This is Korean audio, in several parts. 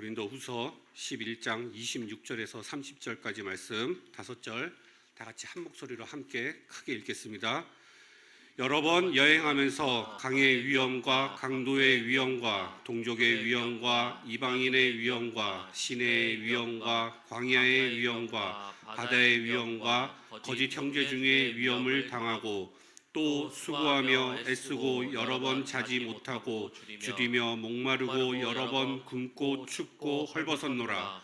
고린도후서 11장 26절에서 30절까지 말씀 5절 다 같이 한 목소리로 함께 크게 읽겠습니다. 여러 번 여행하면서 강의 위험과 강도의 위험과 동족의 위험과 이방인의 위험과 시내의 위험과 광야의 위험과 바다의 위험과 거짓 형제 중에 위험을 당하고 또 수고하며 애쓰고 여러 번 자지 못하고 주디며 목마르고 여러 번 굶고 춥고 헐벗었노라.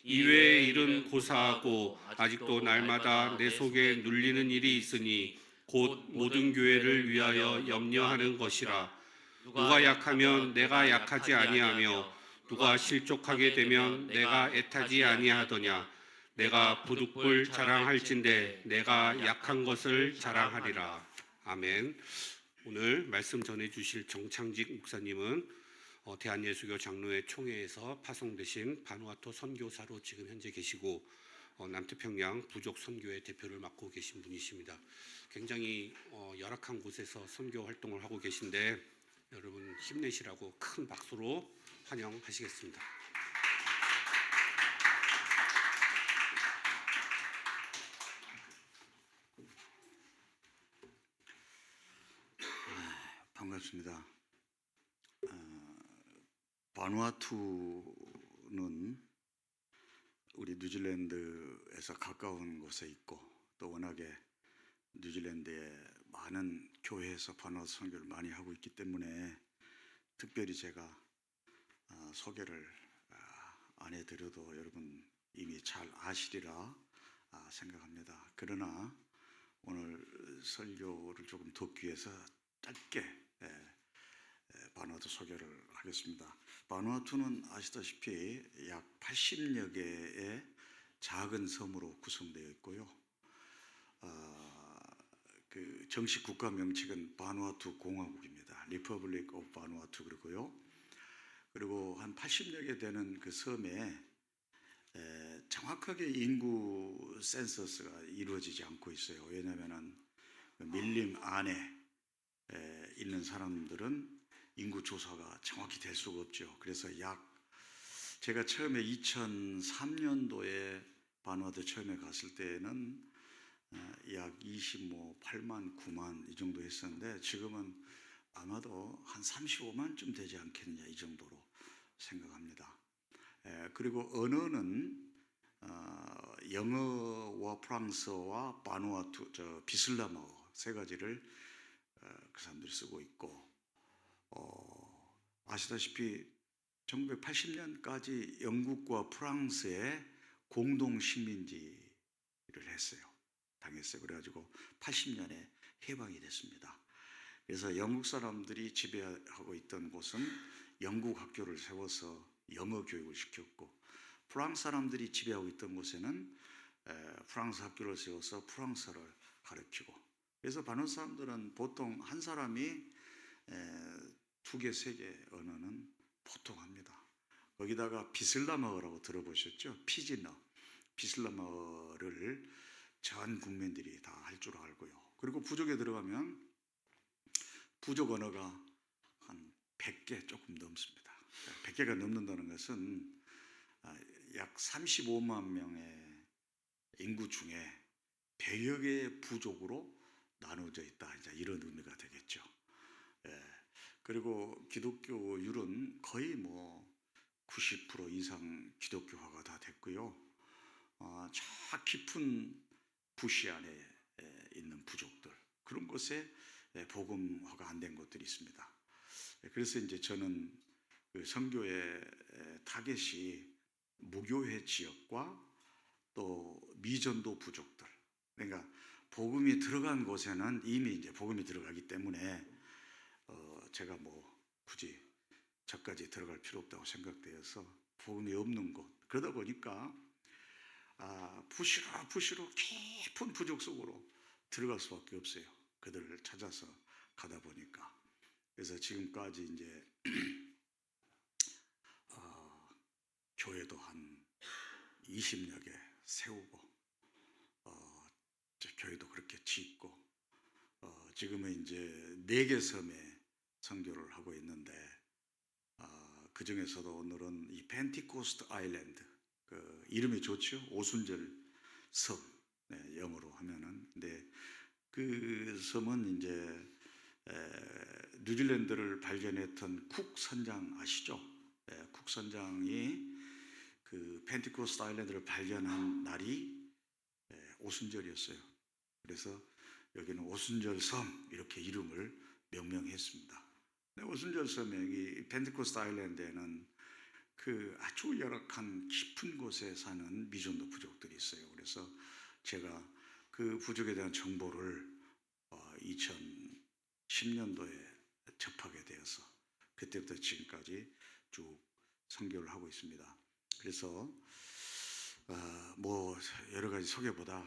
이외의 일은 고사하고 아직도 날마다 내 속에 눌리는 일이 있으니 곧 모든 교회를 위하여 염려하는 것이라. 누가 약하면 내가 약하지 아니하며 누가 실족하게 되면 내가 애타지 아니하더냐. 내가 부득불 자랑할진대 내가 약한 것을 자랑하리라. 아멘. 오늘 말씀 전해주실 정창직 목사님은 대한예수교 장로회 총회에서 파송되신 바누아투 선교사로 지금 현재 계시고 남태평양 부족 선교회 대표를 맡고 계신 분이십니다. 굉장히 열악한 곳에서 선교 활동을 하고 계신데 여러분 힘내시라고 큰 박수로 환영하시겠습니다. 반갑습니다. 바누아투는 우리 뉴질랜드에서 가까운 곳에 있고 또 워낙에 뉴질랜드에 많은 교회에서 바누아투 선교를 많이 하고 있기 때문에 특별히 제가 소개를 안 해드려도 여러분 이미 잘 아시리라 생각합니다. 그러나 오늘 설교를 조금 돕기 위해서 짧게 바누아투 소개를 하겠습니다. 바누아투는 아시다시피 약 80여 개의 작은 섬으로 구성되어 있고요. 그 정식 국가 명칭은 바누아투 공화국입니다. Republic of Vanuatu 그러고요. 그리고 한 80여 개 되는 그 섬에 정확하게 인구 센서스가 이루어지지 않고 있어요. 왜냐하면 밀림 안에 있는 사람들은 인구 조사가 정확히 될 수가 없죠. 그래서 제가 처음에 2003년도에 바누아투 처음에 갔을 때는 약 28만, 9만 이 정도 했었는데 지금은 아마도 한 35만쯤 되지 않겠느냐 이 정도로 생각합니다. 그리고 언어는 영어와 프랑스어와 바누아투, 비슬라마어 세 가지를 그 사람들이 쓰고 있고 아시다시피 1980년까지 영국과 프랑스의 공동 식민지를 당했어요. 그래가지고 80년에 해방이 됐습니다. 그래서 영국 사람들이 지배하고 있던 곳은 영국 학교를 세워서 영어 교육을 시켰고 프랑스 사람들이 지배하고 있던 곳에는 프랑스 학교를 세워서 프랑스어를 가르치고 그래서 바누아투 사람들은 보통 한 사람이 2개, 3개 언어는 보통 합니다. 거기다가 비슬라마어라고 들어보셨죠? 피지너, 비슬라마어를 전 국민들이 다 할 줄 알고요. 그리고 부족에 들어가면 부족 언어가 한 100개 조금 넘습니다. 100개가 넘는다는 것은 약 35만 명의 인구 중에 100여 개의 부족으로 나눠져 있다. 이제 이런 의미가 되겠죠. 그리고 기독교율은 거의 90% 이상 기독교화가 다 됐고요. 저 깊은 부시 안에 있는 부족들 그런 곳에 복음화가 안 된 것들이 있습니다. 그래서 이제 저는 그 선교의 타겟이 무교회 지역과 또 미전도 부족들 그러니까 복음이 들어간 곳에는 이미 이제 복음이 들어가기 때문에 제가 굳이 저까지 들어갈 필요 없다고 생각되어서 복음이 없는 곳 그러다 보니까 부시로 깊은 부족 속으로 들어갈 수밖에 없어요. 그들을 찾아서 가다 보니까 그래서 지금까지 이제 교회도 한 20여 개 세우고 교회도 그렇게 짓고 지금은 이제 4개 섬에 선교를 하고 있는데 그 그 중에서도 오늘은 이 펜티코스트 아일랜드, 그 이름이 좋죠. 오순절 섬, 네, 영어로 하면은. 근데 그 섬은 이제 뉴질랜드를 발견했던 쿡 선장 아시죠? 쿡 선장이 그 펜티코스트 아일랜드를 발견한 날이 오순절이었어요. 그래서 여기는 오순절 섬 이렇게 이름을 명명했습니다. 오순절 섬에 이 펜티코스트 아일랜드에는 그 아주 열악한 깊은 곳에 사는 미존도 부족들이 있어요. 그래서 제가 그 부족에 대한 정보를 2010년도에 접하게 되어서 그때부터 지금까지 쭉 선교를 하고 있습니다. 그래서 뭐 여러 가지 소개보다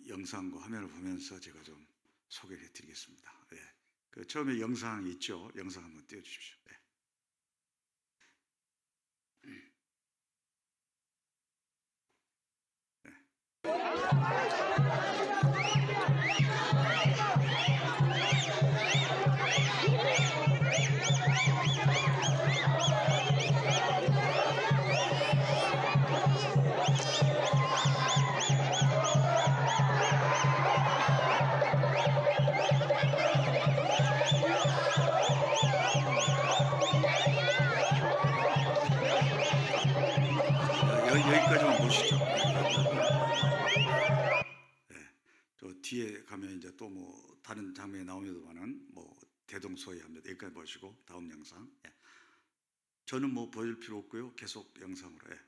영상과 화면을 보면서 제가 좀 소개를 해드리겠습니다. 예. 그 처음에 영상 있죠? 영상 한번 띄워주십시오. 예. 여기까지만 보시죠. 네, 저 뒤에 가면 이제 또 뭐 다른 장면이 나옵니다만은 뭐 대동소이합니다. 여기까지 보시고 다음 영상. 예. 저는 뭐 보여줄 필요 없고요. 계속 영상으로. 예.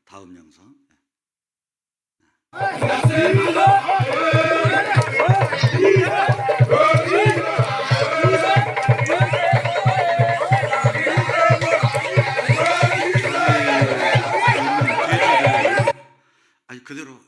다음 영상. 아니 그대로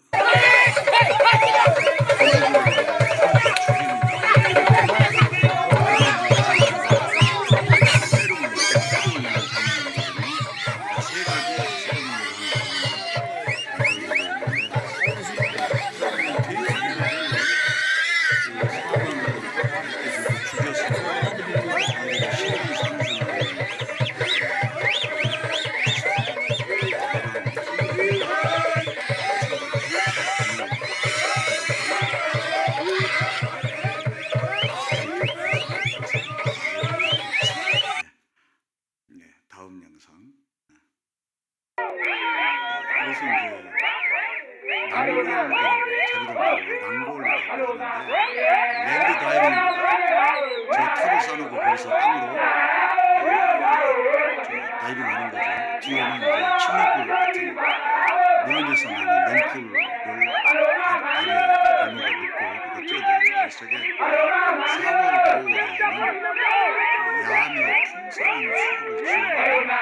다음 영상. 이것은 이제 낭골이라고 자기도 모르고 낭골이라고 하는데 랜드 다이빙입니다. 저 탑을 쌓아놓고 거기서 땅으로 다이빙하는 거죠. 뒤에는 이제 침묵굴 같은 물에서 나는 넝쿨을 다리에 발목을 묶고 그렇게 뛰어내리는 속에 4월 5월에는 그 야암의 풍성한 수확을 지어내는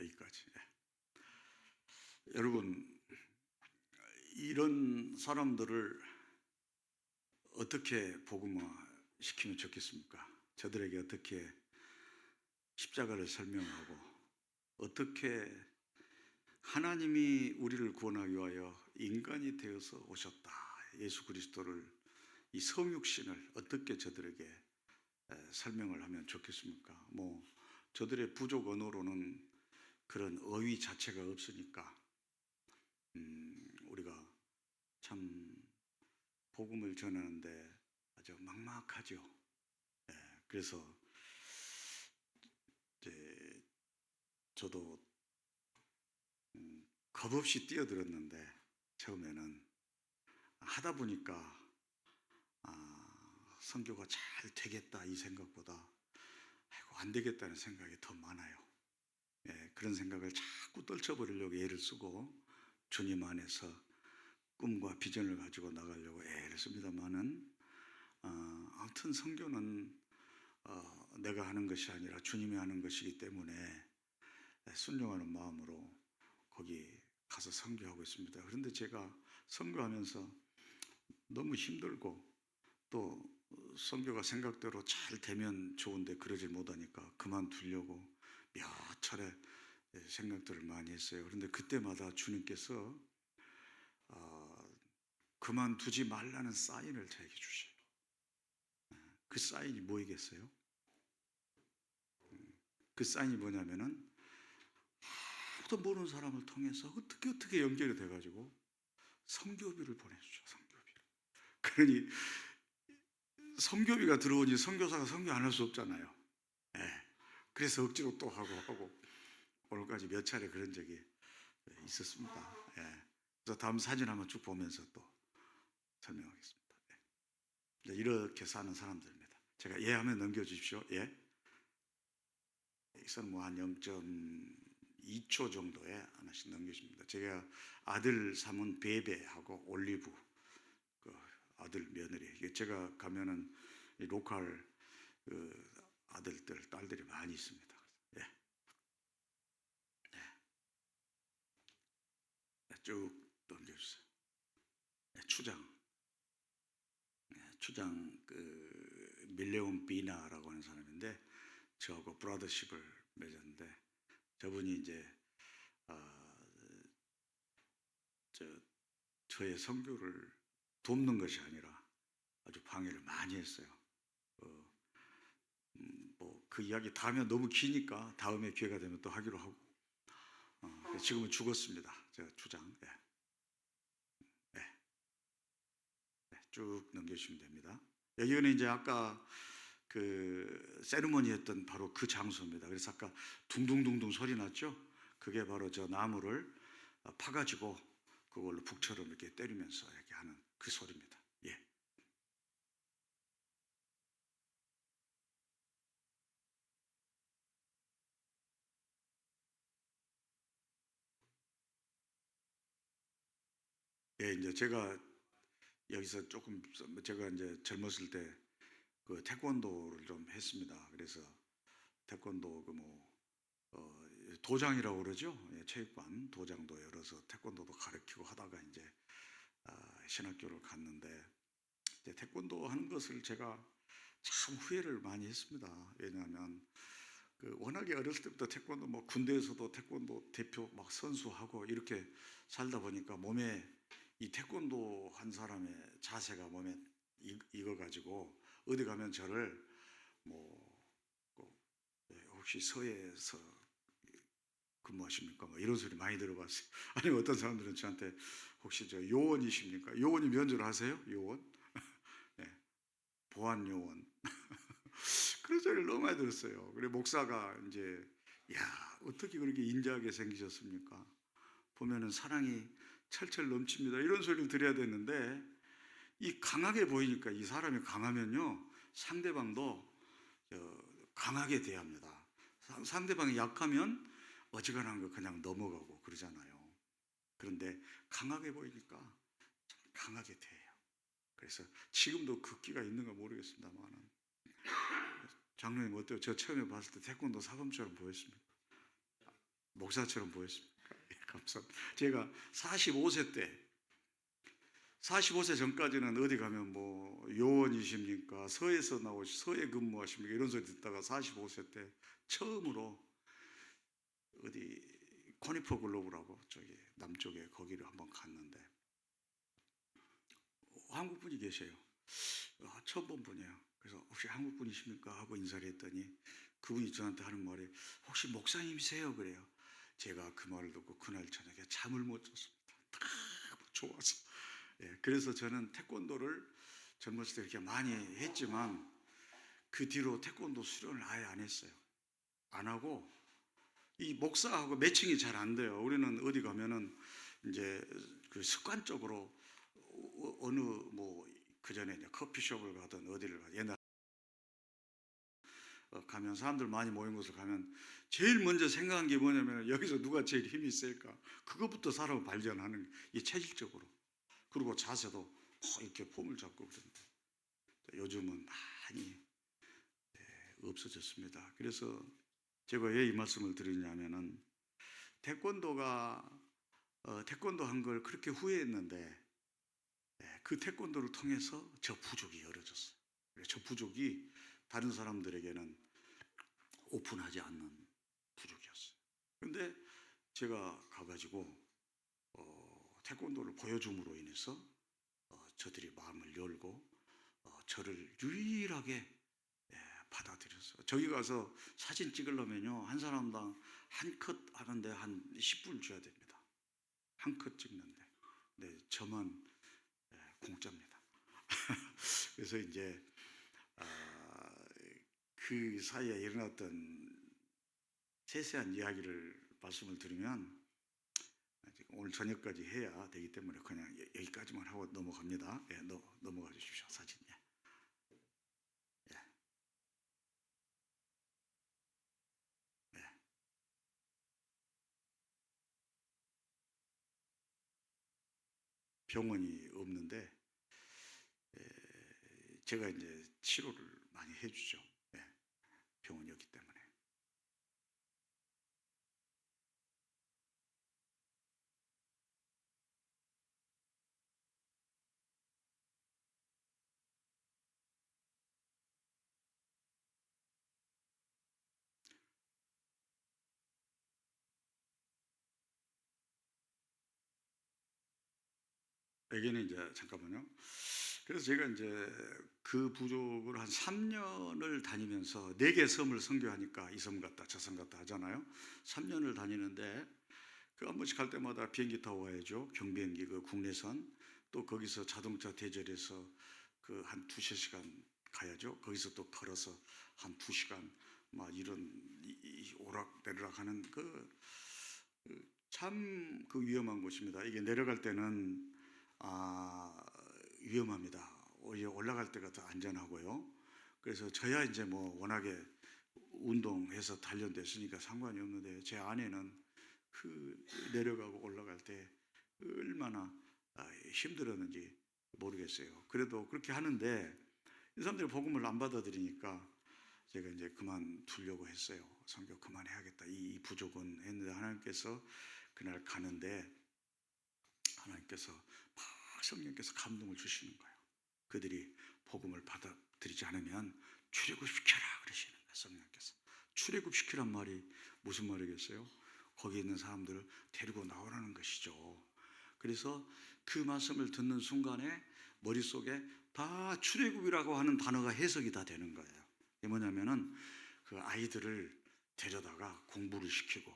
여기까지. 여러분 이런 사람들을 어떻게 복음화 시키면 좋겠습니까? 저들에게 어떻게 십자가를 설명하고 어떻게 하나님이 우리를 구원하기 위하여 인간이 되어서 오셨다. 예수 그리스도를 이 성육신을 어떻게 저들에게 설명을 하면 좋겠습니까? 뭐 저들의 부족 언어로는 그런 어휘 자체가 없으니까 우리가 참 복음을 전하는데 아주 막막하죠. 그래서 저도 겁없이 뛰어들었는데 처음에는 하다 보니까 선교가 잘 되겠다 이 생각보다 아이고 안 되겠다는 생각이 더 많아요. 예, 그런 생각을 자꾸 떨쳐버리려고 애를 쓰고 주님 안에서 꿈과 비전을 가지고 나가려고 애를 씁니다만은 아무튼 선교는 내가 하는 것이 아니라 주님이 하는 것이기 때문에 순종하는 마음으로 거기 가서 선교하고 있습니다. 그런데 제가 선교하면서 너무 힘들고 또 선교가 생각대로 잘 되면 좋은데 그러질 못하니까 그만두려고 몇 차례 생각들을 많이 했어요. 그런데 그때마다 주님께서 그만두지 말라는 사인을 저에게 주셔요. 그 사인이 뭐이겠어요? 그 사인이 뭐냐면은 아무도 모르는 사람을 통해서 어떻게 연결이 돼가지고 선교비를 보내주죠. 선교비를. 그러니 선교비가 들어오니 선교사가 선교 안 할 수 없잖아요. 예. 그래서 억지로 또 하고 오늘까지 몇 차례 그런 적이 있었습니다. 예. 그래서 다음 사진 한번 쭉 보면서 또 설명하겠습니다. 예. 이렇게 사는 사람들입니다. 제가 예 하면 넘겨주십시오. 예. 여기서는 뭐 한 0.2초 정도에 하나씩 넘겨줍니다. 제가 아들 삼은 베베하고 올리브 그 아들 며느리 제가 가면은 이 로컬 그 아들들 딸들이 많이 있습니다. 예. 예. 쭉 넘겨주세요. 예, 추장. 예, 추장 그 밀레온 비나라고 하는 사람인데 저하고 브라더십을 맺었는데 저분이 이제 저의 선교를 돕는 것이 아니라 아주 방해를 많이 했어요. 뭐 그 이야기 다 하면 너무 기니까 다음에 기회가 되면 또 하기로 하고 지금은 죽었습니다. 제가 추장. 예. 예. 네, 쭉 넘겨주시면 됩니다. 여기는 이제 아까 그 세리머니 했던 바로 그 장소입니다. 그래서 아까 둥둥둥둥 소리 났죠? 그게 바로 저 나무를 파가지고 그걸로 북처럼 이렇게 때리면서 이렇게 하는 그 소리입니다. 예. 예, 이제 제가 여기서 조금 제가 이제 젊었을 때 그 태권도를 좀 했습니다. 그래서 태권도 그 뭐 도장이라고 그러죠. 예, 체육관 도장도 열어서 태권도도 가르치고 하다가 이제 신학교를 갔는데 이제 태권도 하는 것을 제가 참 후회를 많이 했습니다. 왜냐하면 그 워낙에 어렸을 때부터 태권도 뭐 군대에서도 태권도 대표 막 선수하고 이렇게 살다 보니까 몸에 이 태권도 한 사람의 자세가 몸에 익어가지고 어디 가면 저를 뭐 혹시 서해에서 근무하십니까? 뭐 이런 소리 많이 들어봤어요. 아니면 어떤 사람들은 저한테 혹시 저 요원이십니까? 요원이 면접을 하세요? 요원? 네. 보안 요원. 그런 소리를 너무 많이 들었어요. 그래 목사가 이제 야 어떻게 그렇게 인자하게 생기셨습니까? 보면은 사랑이 철철 넘칩니다. 이런 소리를 들어야 되는데 이 강하게 보이니까 이 사람이 강하면요 상대방도 강하게 대합니다. 상대방이 약하면 어지간한 거 그냥 넘어가고 그러잖아요. 그런데 강하게 보이니까 강하게 대해요. 그래서 지금도 그 끼가 있는가 모르겠습니다만은 장로님 어때요? 저 처음에 봤을 때 태권도 사범처럼 보였습니까? 목사처럼 보였습니까? 예, 감사합니다. 제가 45세 전까지는 어디 가면 뭐 요원이십니까? 서에서 서에 근무하십니까? 이런 소리 듣다가 45세 때 처음으로 어디 코니퍼 글로브라고 저기 남쪽에 거기를 한번 갔는데 한국 분이 계세요. 처음 본 분이에요. 그래서 혹시 한국 분이십니까? 하고 인사를 했더니 그분이 저한테 하는 말이 혹시 목사님이세요? 그래요. 제가 그 말을 듣고 그날 저녁에 잠을 못 잤습니다. 너무 좋아서. 예, 그래서 저는 태권도를 젊었을 때 이렇게 많이 했지만 그 뒤로 태권도 수련을 아예 안 했어요. 안 하고 이 목사하고 매칭이 잘 안 돼요. 우리는 어디 가면은 이제 그 습관적으로 어느 뭐 그전에 이제 커피숍을 가든 어디를 가 옛날 가면 사람들 많이 모인 곳을 가면 제일 먼저 생각한 게 뭐냐면 여기서 누가 제일 힘이 셀까? 그것부터 사람을 발견하는 이 체질적으로. 그리고 자세도 이렇게 폼을 잡고 그러는데 요즘은 많이 없어졌습니다. 그래서 제가 왜 이 말씀을 드리냐면은 태권도가 태권도 한 걸 그렇게 후회했는데 그 태권도를 통해서 저 부족이 열어졌어요. 저 부족이 다른 사람들에게는 오픈하지 않는 부족이었어요. 근데 제가 가가지고 태권도를 보여줌으로 인해서 저들이 마음을 열고 저를 유일하게 받아들였어요. 저기 가서 사진 찍으려면요 한 사람당 한 컷 하는데 한 10불 줘야 됩니다. 한 컷 찍는데, 네 저만 공짜입니다. 그래서 이제 그 사이에 일어났던 세세한 이야기를 말씀을 드리면 오늘 저녁까지 해야 되기 때문에 그냥 여기까지만 하고 넘어갑니다. 예, 넘어가 주십시오. 사진. 예. 예. 병원이 없는데 제가 이제 치료를 많이 해주죠. 예. 병원이 없기 때문에. 여기는 이제 잠깐만요. 그래서 제가 이제 그 부족을 한 3년을 다니면서 4개 섬을 선교하니까 이 섬 갔다 저 섬 갔다 하잖아요. 3년을 다니는데 그 한 번씩 갈 때마다 비행기 타고 가야죠. 경비행기 그 국내선. 또 거기서 자동차 대절해서 그 한 2~3시간 가야죠. 거기서 또 걸어서 한 2시간 막 이런 오락내리락 하는 참 그 위험한 곳입니다. 이게 내려갈 때는 위험합니다. 오히려 올라갈 때가 더 안전하고요. 그래서 저야 이제 뭐 워낙에 운동해서 단련됐으니까 상관이 없는데 제 아내는 그 내려가고 올라갈 때 얼마나 힘들었는지 모르겠어요. 그래도 그렇게 하는데 이 사람들이 복음을 안 받아들이니까 제가 이제 그만두려고 했어요. 선교 그만해야겠다. 이 부족은 했는데 하나님께서 그날 가는데 하나님께서 막 성령께서 감동을 주시는 거예요. 그들이 복음을 받아들이지 않으면 출애굽시켜라 그러시는 거예요. 성령께서. 출애굽시키란 말이 무슨 말이겠어요? 거기 있는 사람들을 데리고 나오라는 것이죠. 그래서 그 말씀을 듣는 순간에 머릿속에 다 출애굽이라고 하는 단어가 해석이 다 되는 거예요. 이게 뭐냐면은 그 아이들을 데려다가 공부를 시키고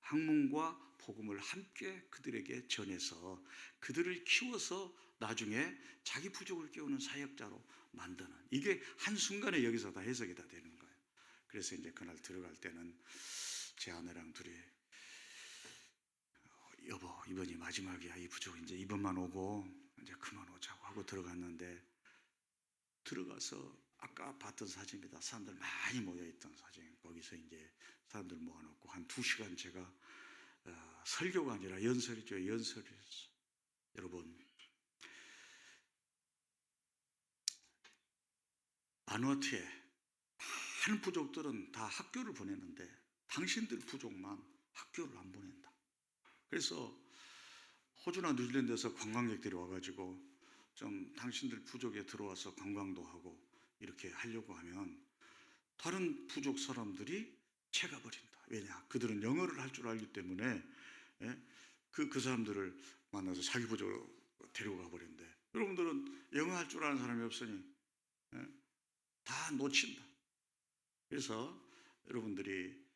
학문과 복음을 함께 그들에게 전해서 그들을 키워서 나중에 자기 부족을 깨우는 사역자로 만드는, 이게 한순간에 여기서 다 해석이 다 되는 거예요. 그래서 이제 그날 들어갈 때는 제 아내랑 둘이 여보 이번이 마지막이야. 이 부족 이제 이번만 오고 이제 그만 오자고 하고 들어갔는데, 들어가서 아까 봤던 사진입니다. 사람들 많이 모여있던 사진. 거기서 이제 사람들 모아놓고 한 2시간 제가 설교가 아니라 연설이죠. 연설이었어요. 여러분, 바누아투에 많은 부족들은 다 학교를 보내는데 당신들 부족만 학교를 안 보낸다. 그래서 호주나 뉴질랜드에서 관광객들이 와가지고 좀 당신들 부족에 들어와서 관광도 하고 이렇게 하려고 하면 다른 부족 사람들이 채가버린다. 왜냐? 그들은 영어를 할 줄 알기 때문에 그 사람들을 만나서 자기 부족으로 데리고 가버린대. 여러분들은 영어 할 줄 아는 사람이 없으니 다 놓친다. 그래서 여러분들이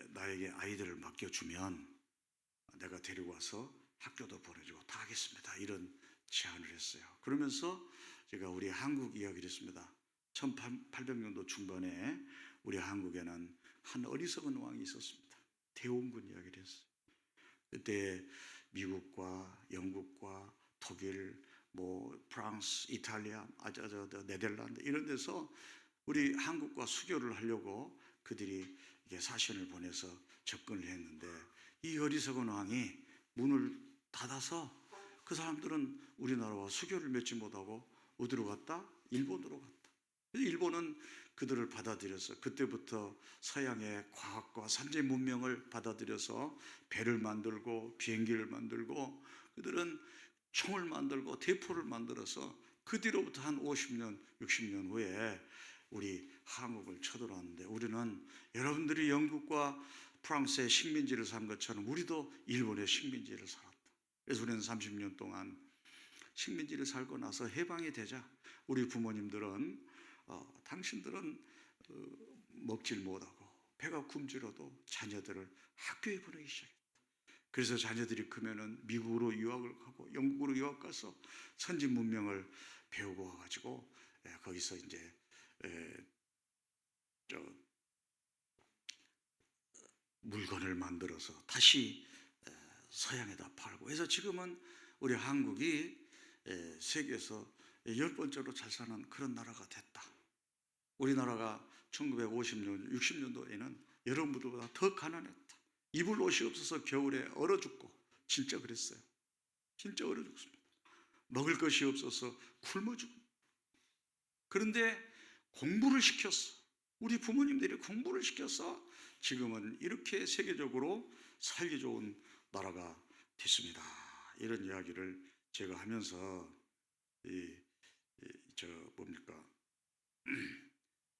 나에게 아이들을 맡겨주면 내가 데리고 와서 학교도 보내주고 다 하겠습니다. 이런 제안을 했어요. 그러면서 제가 우리 한국 이야기를 했습니다. 1800년도 중반에 우리 한국에는 한 어리석은 왕이 있었습니다. 대원군 이야기를 했어요. 그때 미국과 영국과 독일, 뭐 프랑스, 이탈리아, 네덜란드 이런 데서 우리 한국과 수교를 하려고 그들이 이게 사신을 보내서 접근을 했는데 이 어리석은 왕이 문을 닫아서 그 사람들은 우리나라와 수교를 맺지 못하고 어디로 갔다? 일본으로 갔다. 일본은 그들을 받아들여서 그때부터 서양의 과학과 선제 문명을 받아들여서 배를 만들고 비행기를 만들고 그들은 총을 만들고 대포를 만들어서 그 뒤로부터 한 50년, 60년 후에 우리 한국을 쳐들어왔는데 우리는 여러분들이 영국과 프랑스의 식민지를 산 것처럼 우리도 일본의 식민지를 살았다. 그래서 우리는 30년 동안 식민지를 살고 나서 해방이 되자 우리 부모님들은 당신들은 먹질 못하고 배가 굶주려도 자녀들을 학교에 보내기 시작했다. 그래서 자녀들이 크면은 미국으로 유학을 가고 영국으로 유학 가서 선진 문명을 배우고 와가지고 거기서 이제 물건을 만들어서 다시 서양에다 팔고 해서 지금은 우리 한국이 세계에서 10번째로 잘 사는 그런 나라가 됐다. 우리나라가 1950년, 60년도에는 여러분들보다 더 가난했다. 입을 옷이 없어서 겨울에 얼어 죽고 진짜 그랬어요. 진짜 얼어 죽습니다. 먹을 것이 없어서 굶어 죽고. 그런데 공부를 시켰어. 우리 부모님들이 공부를 시켜서 지금은 이렇게 세계적으로 살기 좋은 나라가 됐습니다. 이런 이야기를 제가 하면서 뭡니까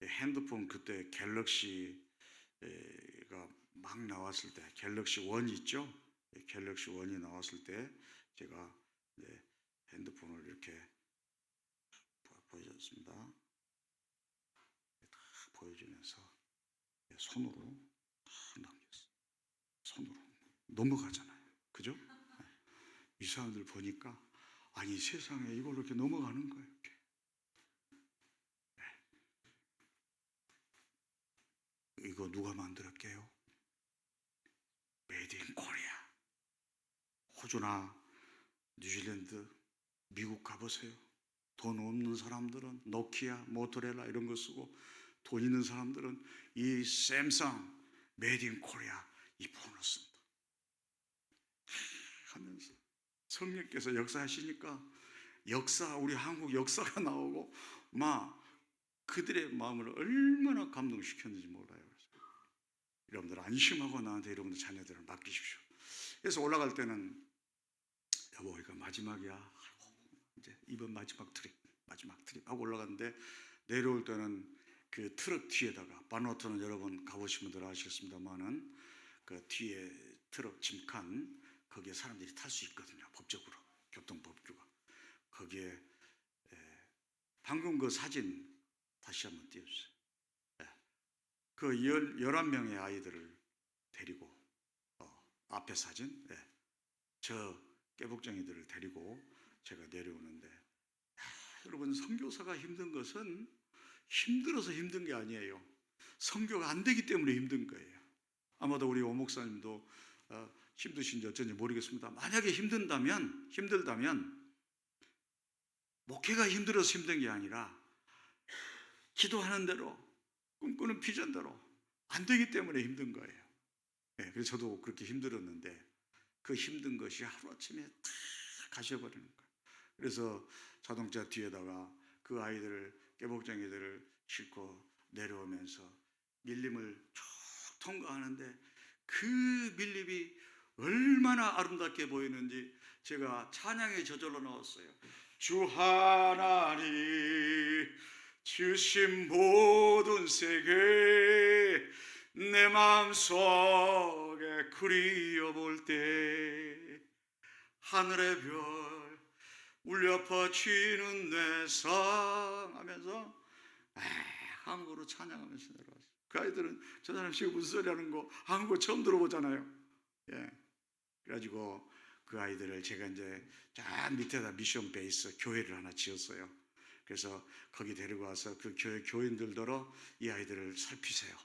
핸드폰 그때 갤럭시가 막 나왔을 때 갤럭시 1 있죠? 갤럭시 1이 나왔을 때 제가 핸드폰을 이렇게 보여줬습니다. 다 보여주면서 손으로 다 남겼어요. 손으로 넘어가잖아요. 그죠? 이 사람들 보니까 아니 세상에 이걸로 이렇게 넘어가는 거예요. 이렇게. 이거 누가 만들었게요? 메이드 인 코리아. 호주나 뉴질랜드, 미국 가보세요. 돈 없는 사람들은 노키아, 모토로라 이런 거 쓰고 돈 있는 사람들은 이 샘상 메이드 인 코리아 이 폰을 쓴다. 하면서 성령께서 역사하시니까 우리 한국 역사가 나오고 막 그들의 마음을 얼마나 감동시켰는지 몰라요. 여러분들 안심하고 나한테 여러분들 자녀들을 맡기십시오. 그래서 올라갈 때는 여보 이거 마지막이야. 이제 이번 마지막 트립 하고 올라갔는데 내려올 때는 그 트럭 뒤에다가 바누아투는 여러분 가보신 분들 아시겠습니다만은 그 뒤에 트럭 짐칸 거기에 사람들이 탈 수 있거든요. 법적으로 교통법규가 거기에 방금 그 사진 다시 한번 띄워주세요. 그 11명의 아이들을 데리고 앞에 사진 저 깨복쟁이들을 데리고 제가 내려오는데 여러분 선교사가 힘든 것은 힘들어서 힘든 게 아니에요. 선교가 안 되기 때문에 힘든 거예요. 아마도 우리 오 목사님도 힘드신지 어쩐지 모르겠습니다. 만약에 힘들다면 목회가 힘들어서 힘든 게 아니라 기도하는 대로 꿈꾸는 비전대로 안 되기 때문에 힘든 거예요. 그래서 저도 그렇게 힘들었는데 그 힘든 것이 하루아침에 다 가셔버리는 거예요. 그래서 자동차 뒤에다가 그 아이들을 깨복쟁이들을 싣고 내려오면서 밀림을 쭉 통과하는데 그 밀림이 얼마나 아름답게 보이는지 제가 찬양에 저절로 나왔어요. 주 하나님 주신 모든 세계 내 마음속에 그리워볼 때 하늘의 별 울려 퍼지는 내 상 하면서 한국어로 찬양하면서 내려왔어요. 그 아이들은 저 사람 지금 무슨 소리 하는 거 한국어 처음 들어보잖아요. 그래가지고 그 아이들을 제가 이제 저 밑에다 미션 베이스 교회를 하나 지었어요. 그래서 거기 데리고 와서 그 교회 교인들더러 이 아이들을 살피세요.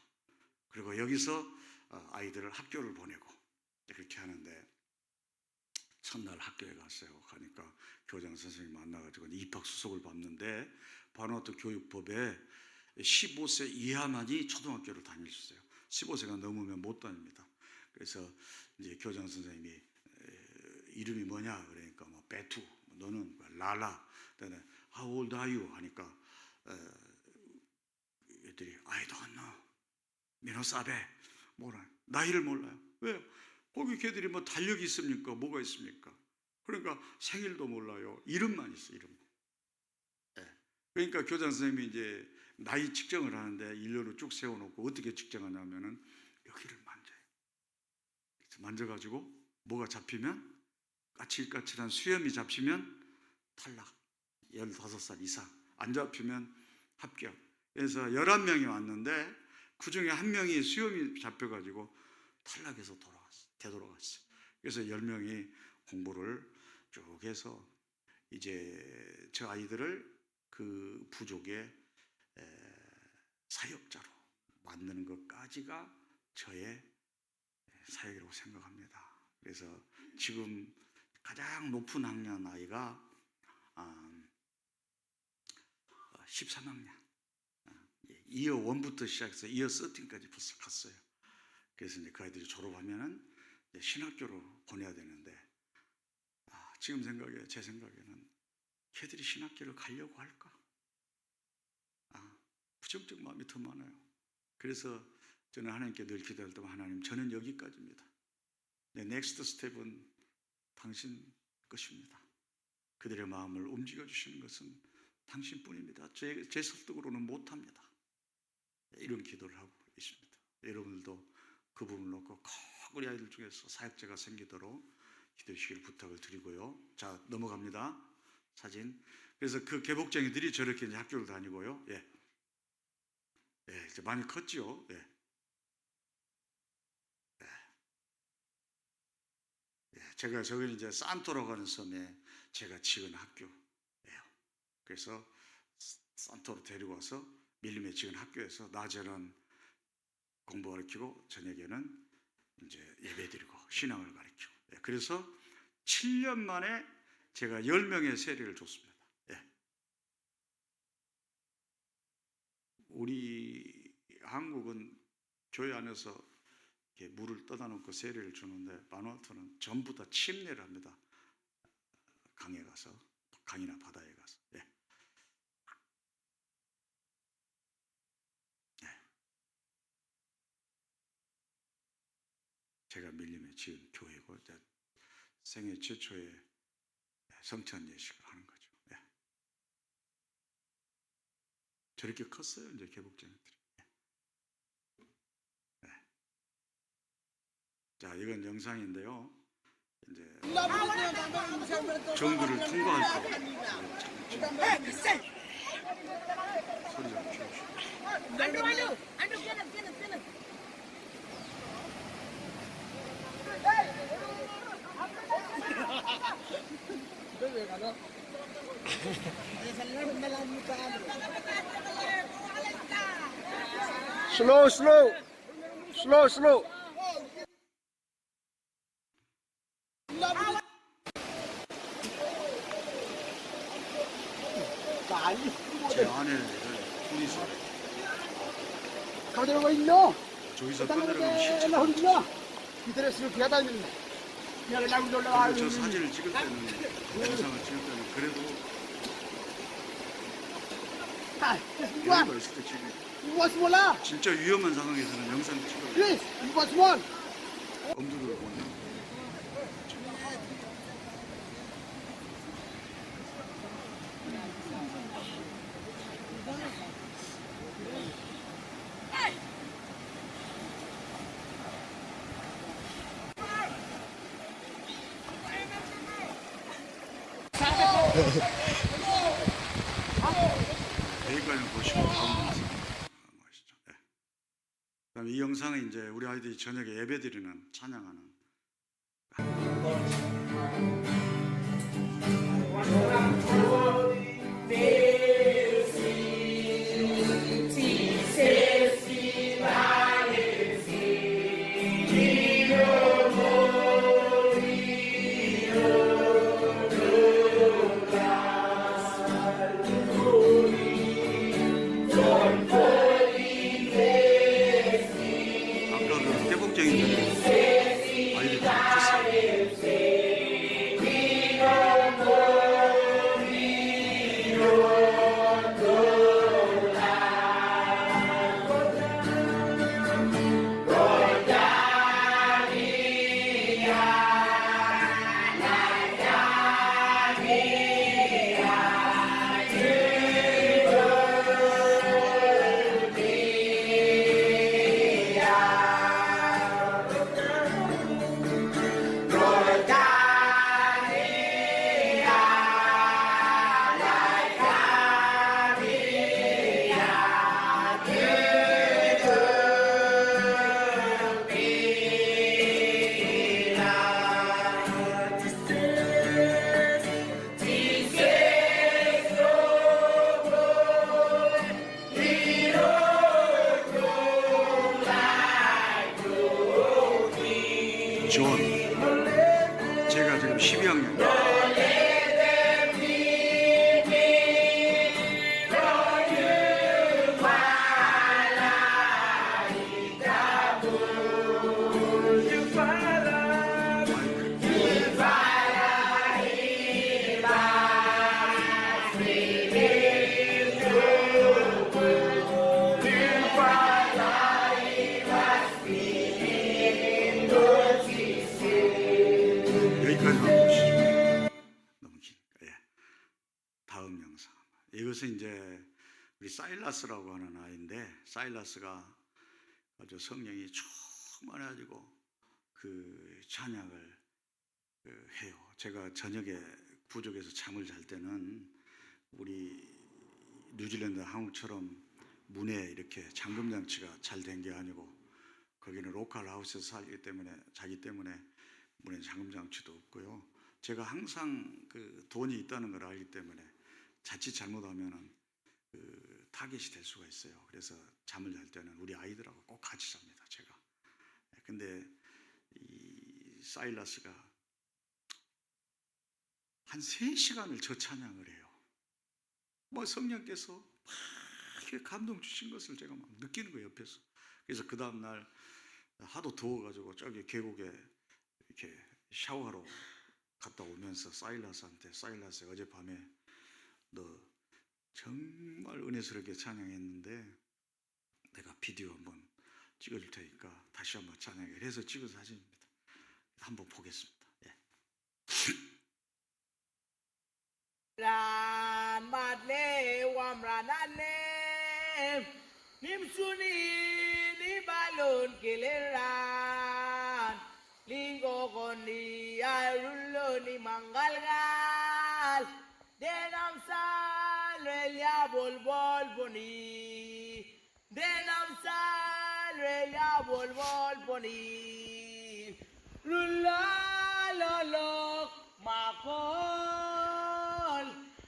그리고 여기서 아이들을 학교를 보내고 그렇게 하는데 첫날 학교에 갔어요. 가니까 교장 선생님 만나가지고 입학수속을 밟는데 바누아투 교육법에 15세 이하만이 초등학교를 다닐 수 있어요. 15세가 넘으면 못 다닙니다. 그래서 이제 교장 선생님이 이름이 뭐냐 그러니까 뭐 베투, 너는 라라, 그다음에 How old are you 하니까 애들이 I don't know, 미노사베 뭐라 나이를 몰라요. 왜요? 거기 걔들이 뭐 달력이 있습니까? 뭐가 있습니까? 그러니까 생일도 몰라요. 이름만 있어, 이름. 네. 그러니까 교장 선생님이 이제 나이 측정을 하는데 일렬로 쭉 세워놓고 어떻게 측정하냐면은 여기를 만져요. 그래서 만져가지고 뭐가 잡히면 까칠까칠한 수염이 잡히면 탈락. 15살 이상. 안 잡히면 합격. 그래서 11명이 왔는데 그 중에 한 명이 수염이 잡혀가지고 탈락해서 되돌아갔어요. 그래서 10명이 공부를 쭉 해서 이제 저 아이들을 그 부족의 사역자로 만드는 것까지가 저의 사역이라고 생각합니다. 그래서 지금 가장 높은 학년 아이가 13학년 이어 1부터 시작해서 이어 13까지 벌써 갔어요. 그래서 이제 그 아이들이 졸업하면은 이제 신학교로 보내야 되는데 지금 제 생각에는 걔들이 신학교를 가려고 할까? 부정적 마음이 더 많아요. 그래서 저는 하나님께 늘 기도할 때만 하나님 저는 여기까지입니다. 내 넥스트 스텝은 당신 것입니다. 그들의 마음을 움직여 주시는 것은 당신뿐입니다. 제 설득으로는 못합니다. 이런 기도를 하고 있습니다. 여러분들도 그 부분을 놓고 꼭 우리 아이들 중에서 사역자가 생기도록 기도해 주시길 부탁을 드리고요. 자, 넘어갑니다. 사진. 그래서 그 개복쟁이들이 저렇게 이제 학교를 다니고요. 이제 많이 컸죠. 제가 저기 이제 산토라고 하는 섬에 제가 지은 학교예요. 그래서 산토로 데리고 와서 밀림에 지은 학교에서 낮에는 공부 가르치고 저녁에는 이제 예배드리고 신앙을 가르치고. 그래서 7년 만에 제가 10명의 세례를 줬습니다. 우리 한국은 교회 안에서 이렇게 물을 떠다 놓고 세례를 주는데 바누아투는 전부 다 침례를 합니다. 강에 가서, 강이나 바다에 가서. 제가 밀림에 지은 교회고 생애 최초의 성찬 예식을 하는 거죠. 저렇게 컸어요, 이제 개복쟁이들이. 자, 이건 영상인데요. 이제 정부를 통과할 때 소리 좀 키우시고. Slow. 제 아내를 둘이서 Kamu tengok ini. 저기서 Tengok 꺼내려가면 ni, 실제. lah ni. Kita dah suruh kelihatan ni. Yang lagu dolar. 저 사진을 찍을 때는 영상을 찍을 때는 그래도 Buat, 여유가 있을 때 찍을 buat semua lah. 진짜 위험한 상황에서는 영상 찍어요. Please, buat semua. 엄두를 보면 여기까지 보시고 다음 영상 보시죠. 그다음에 이 영상은 이제 우리 아이들이 저녁에 예배드리는 찬양하는. 12학년. 여기까지만 보시죠. 너무 기니까. 예. 다음 영상. 이것은 이제 우리 사일라스라고 하는 아이인데, 사일라스가 아주 성령이 충만해가지고 그 찬양을 해요. 제가 저녁에 부족해서 잠을 잘 때는 우리 뉴질랜드 한국처럼 문에 이렇게 잠금 장치가 잘 된 게 아니고, 거기는 로컬 하우스에서 살기 때문에, 자기 때문에 문에 잠금 장치도 없고요. 제가 항상 그 돈이 있다는 걸 알기 때문에 자칫 잘못하면은 그 타겟이 될 수가 있어요. 그래서 잠을 잘 때는 우리 아이들하고 꼭 같이 잡니다, 제가. 근데 이 사일라스가 한 3시간을 저 찬양을 해요. 뭐 성령께서 막 이렇게 감동 주신 것을 제가 막 느끼는 거예요, 옆에서. 그래서 그 다음 날 하도 더워가지고 저기 계곡에 이렇게 샤워하러 갔다 오면서 사일라스한테, 사일라스 어젯밤에 너 정말 은혜스럽게 찬양했는데 내가 비디오 한번 찍어줄 테니까 다시 한번 찬양해. 그래서 찍은 사진입니다. 한번 보겠습니다. 예. Ran madle wamranane nimsuni ni balon kileran lingo goni arulo ni mangalgal denam sal relia bolbol boni denam sal relia bolbol boni rulla lolo mako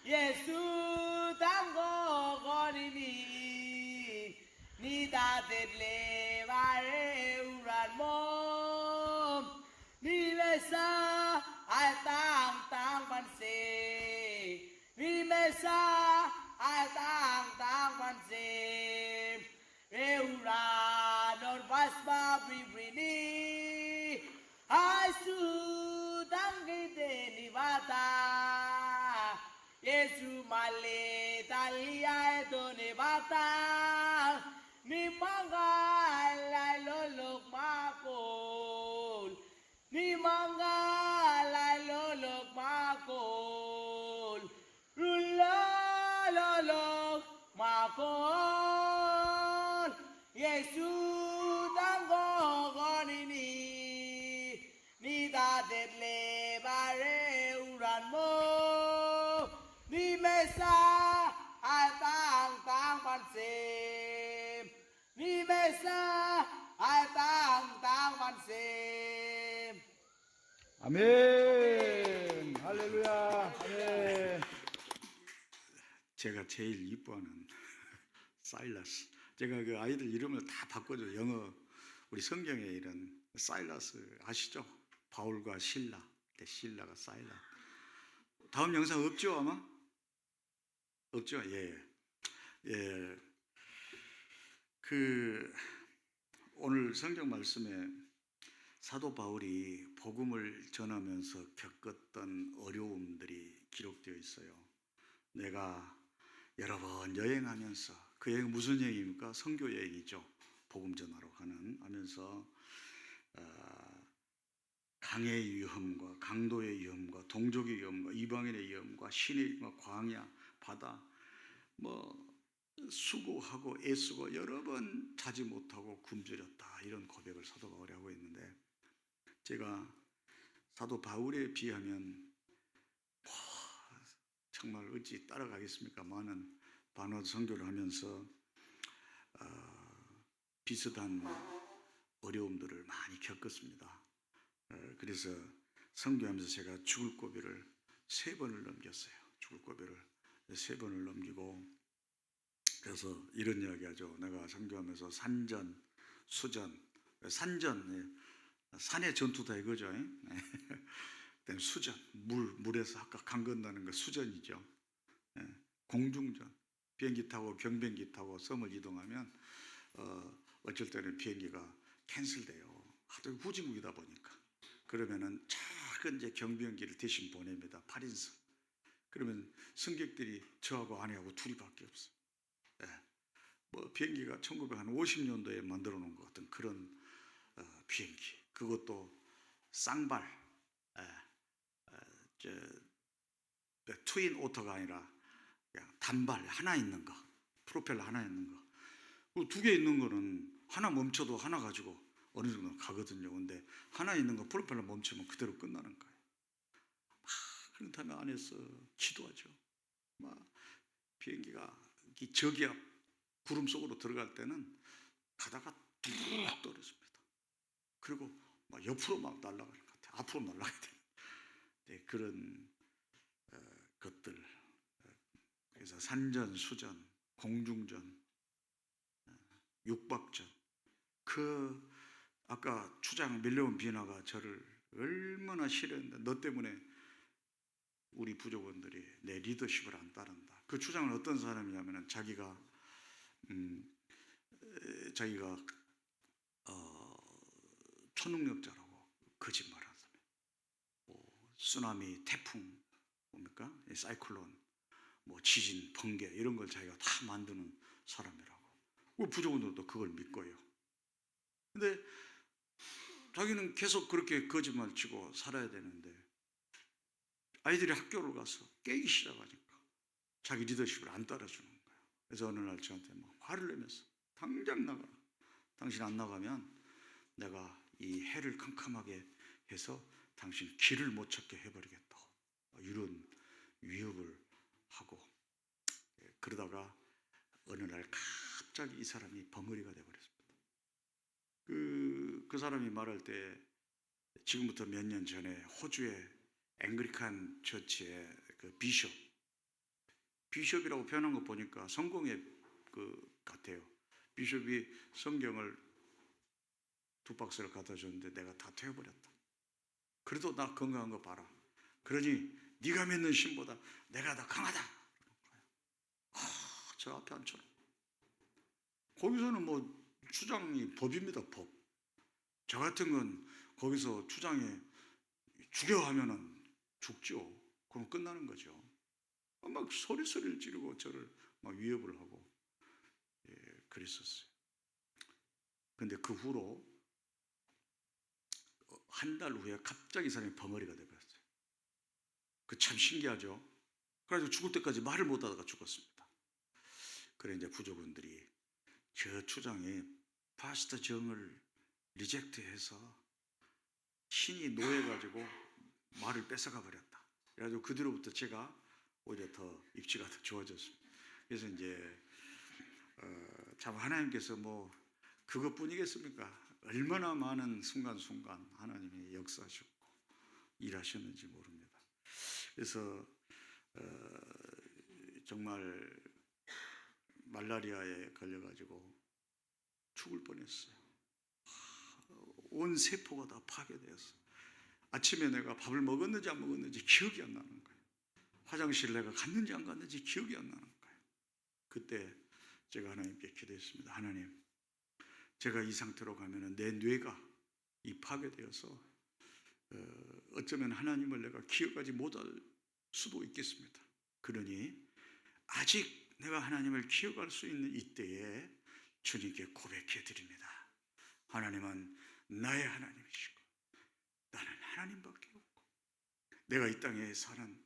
Yesu tango gonini ni da dele vare uran mom ni mesa ai tang panse ni mesa ai tang panse uran or pasba bibrini asu tangite ni bata Yesu male talia edone bata ni mangala lolok makol ni mangala lolok makol rula lolok makol Yesu tango gonini ni da detle bare uran mo Ni mesa ai tang panse Ni mesa ai tang panse 아멘. 할렐루야. 아멘. 제가 제일 이뻐하는 사일라스. 제가 그 아이들 이름을 다 바꿔줘요. 영어 우리 성경에 이런 사일라스 아시죠? 바울과 실라. 실라가 사일라. 다음 영상 없죠 아마? 없죠? 예. 예. 그 오늘 성경 말씀에 사도 바울이 복음을 전하면서 겪었던 어려움들이 기록되어 있어요. 내가 여러 번 여행하면서, 그 여행 무슨 여행입니까? 선교 여행이죠. 복음 전하러 하면서 강의 위험과 강도의 위험과 동족의 위험과 이방인의 위험과 신의 광야, 바다, 수고하고 애쓰고 여러 번 자지 못하고 굶주렸다, 이런 고백을 사도 바울이 하고 있는데, 제가 사도 바울에 비하면 정말 어찌 따라가겠습니까? 많은 반어 선교를 하면서 비슷한 어려움들을 많이 겪었습니다. 그래서 선교하면서 제가 죽을 고비를 3번을 넘겼어요. 죽을 고비를 3번을 넘기고, 그래서 이런 이야기하죠. 내가 선교하면서 산전, 수전, 산전, 산의 전투다 이거죠. 그다음에 수전, 물에서 아까 강 건너는 거 수전이죠. 예, 공중전, 비행기 타고 경비행기 타고 섬을 이동하면 어쩔 때는 비행기가 캔슬돼요. 하도 후진국이다 보니까. 그러면은 작은 이제 경비행기를 대신 보냅니다. 8인승. 그러면 승객들이 저하고 아내하고 둘이밖에 없어요. 예. 뭐 비행기가 1950년도에 만들어 놓은 것 같은 그런 비행기. 그것도 쌍발, 트윈 오터가 아니라 그냥 단발 하나 있는 거, 프로펠러 하나 있는 거. 두 개 있는 거는 하나 멈춰도 하나 가지고 어느 정도 가거든요. 근데 하나 있는 거 프로펠러 멈추면 그대로 끝나는 거예요. 그런 다음에 안에서 기도하죠. 막 비행기가 저기압 구름 속으로 들어갈 때는 가다가 뚝 떨어집니다. 그리고 막 옆으로 막 날아가는 것 같아요. 앞으로 날아가야 되는 네, 그런 것들. 그래서 산전, 수전, 공중전, 육박전. 그 아까 추장 밀려온 비나가 저를 얼마나 싫어했는데 너 때문에 우리 부족원들이 내 리더십을 안 따른다. 그 추장은 어떤 사람이냐면은 자기가 초능력자라고 거짓말하는 사람. 뭐 쓰나미, 태풍, 뭡니까? 사이클론, 뭐 지진, 번개 이런 걸 자기가 다 만드는 사람이라고. 우리 부족원들도 그걸 믿고요. 근데 자기는 계속 그렇게 거짓말 치고 살아야 되는데 아이들이 학교를 가서 깨기 시작하니까 자기 리더십을 안 따라주는 거예요. 그래서 어느 날 저한테 막 화를 내면서 당장 나가라. 당신 안 나가면 내가 이 해를 캄캄하게 해서 당신 길을 못 찾게 해버리겠다. 이런 위협을 하고 그러다가 어느 날 갑자기 이 사람이 벙어리가 돼버렸습니다. 그 사람이 말할 때 지금부터 몇 년 전에 호주의 앵글리칸 처치의 그 비숍이라고 표현한 거 보니까 성공의 그 같아요. 비숍이 성경을 2박스를 갖다 줬는데 내가 다 태워버렸다. 그래도 나 건강한 거 봐라. 그러니 네가 맺는 신보다 내가 더 강하다. 저 앞에 앉혀라. 거기서는 뭐 추장이 법입니다. 법. 저 같은 건 거기서 추장이 죽여 하면은 죽죠. 그럼 끝나는 거죠. 막 소리를 지르고 저를 막 위협을 하고 그랬었어요. 근데 그 후로 한 달 후에 갑자기 이 사람이 벙어리가 돼버렸어요. 그 참 신기하죠. 그래서 죽을 때까지 말을 못하다가 죽었습니다. 그래 이제 부족원들이 저 추장이 파스터 정을 리젝트해서 신이 노해가지고 말을 뺏어가 버렸다. 그래가지고 그 뒤로부터 제가 오히려 더 입지가 더 좋아졌습니다. 그래서 이제 참 하나님께서 뭐 그것뿐이겠습니까? 얼마나 많은 순간순간 하나님이 역사하셨고 일하셨는지 모릅니다. 그래서 정말 말라리아에 걸려가지고 죽을 뻔했어요. 온 세포가 다 파괴되었어. 아침에 내가 밥을 먹었는지 안 먹었는지 기억이 안 나는 거예요. 화장실 내가 갔는지 안 갔는지 기억이 안 나는 거예요. 그때 제가 하나님께 기도했습니다. 하나님, 제가 이 상태로 가면은 내 뇌가 이 파괴되어서 어쩌면 하나님을 내가 기억하지 못할 수도 있겠습니다. 그러니 아직 내가 하나님을 기억할 수 있는 이때에 주님께 고백해 드립니다. 하나님은 나의 하나님이시고 나는 하나님밖에 없고 내가 이 땅에 사는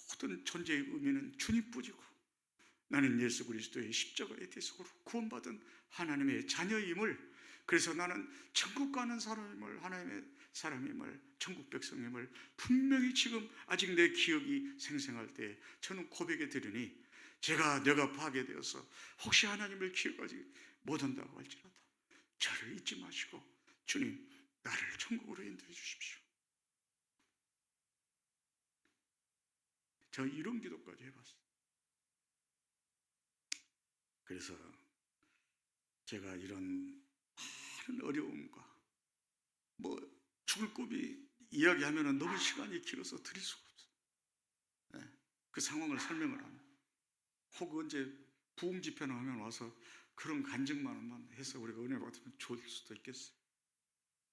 모든 존재의 의미는 주님뿐이고 나는 예수 그리스도의 십자가의 대속으로 구원받은 하나님의 자녀임을, 그래서 나는 천국 가는 사람임을, 하나님의 사람임을, 천국 백성임을 분명히 지금 아직 내 기억이 생생할 때 저는 고백해 드리니 내가 파괴되어서 혹시 하나님을 기억하지 못한다고 할지라도 저를 잊지 마시고 주님 나를 천국으로 인도해 주십시오. 저 이런 기도까지 해봤어요. 그래서 제가 이런 많은 어려움과 뭐 죽을 고비 이야기하면 너무 시간이 길어서 드릴 수가 없어요. 예, 그 상황을 설명을 하면 혹 언제 부흥 집회나 하면 와서 그런 간증만만 해서 우리가 은혜 받으면 좋을 수도 있겠어요.